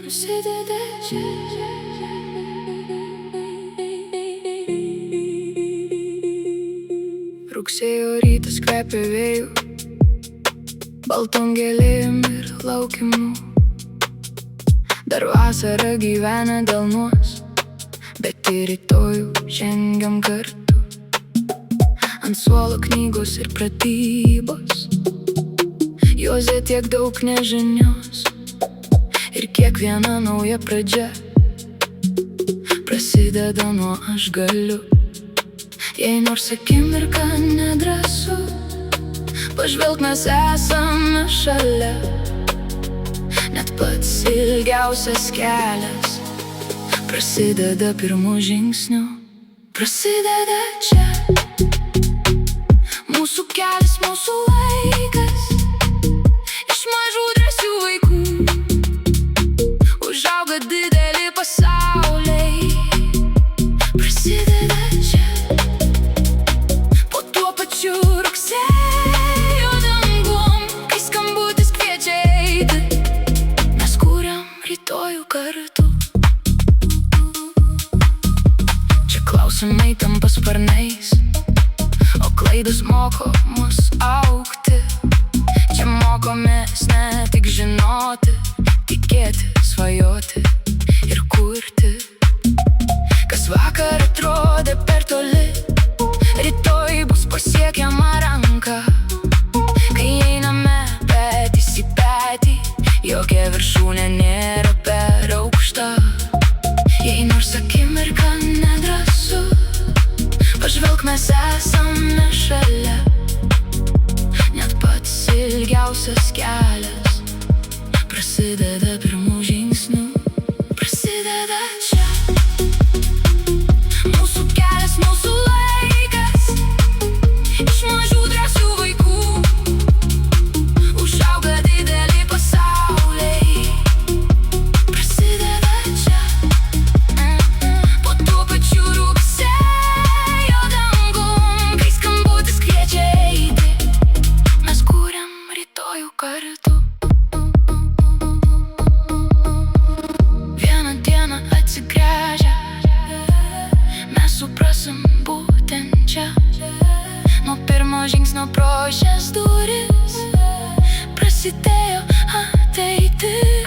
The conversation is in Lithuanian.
prasideda čia. Rugsėjo rytas kvepia vėjų, baltom gėlėm ir laukimu. Dar vasara gyvena delnuos, bet į rytojų žengiam kartu. Ant suolo knygos ir pratybos, juose tiek daug nežinios. Ir kiekviena nauja pradžia prasideda nuo aš galiu. Jei nors akimirką nedrąsu, pažvelk, mes esame šalia. Net pats ilgiausias kelias prasideda pirmu žingsniu. Prasideda čia. Mūsų kelias, mūsų laikas. Iš mažų drąsių vaikų užauga dideli pasauliai. Prasideda čia. Po tuo pačiu rugsėjo dangum, kai skambutis kviečia eiti, mes kuriam rytojų kartu. Čia klausimai tampa sparnais, o klaidos moko mus augti. Čia mokomės ne tik žinoti, tikėti, svajoti ir kurti. Kas vakar atrodė per toli, rytoj bus pasiekiama ranka. Kai einame petys į petį, jokia viršūnė nėra per aukšta. Jei nors akimirką nedrąsu, pažvelk, mes esame šalia. Net pats ilgiausias kelias prasideda pirmu žingsniu. Prasideda čia. Mūsų kelias, mūsų laikas. Iš mažų drąsių vaikų užauga dideli pasauliai. Prasideda čia. Po tuo pačiu rugsėjo dangum, kai skambutis kviečia eiti, mes kuriam rytojų kartu. Vieną dieną atsigręžę, mes suprasim būtent čia. Nuo pirmo žingsnio pro šias duris prasidėjo ateitis.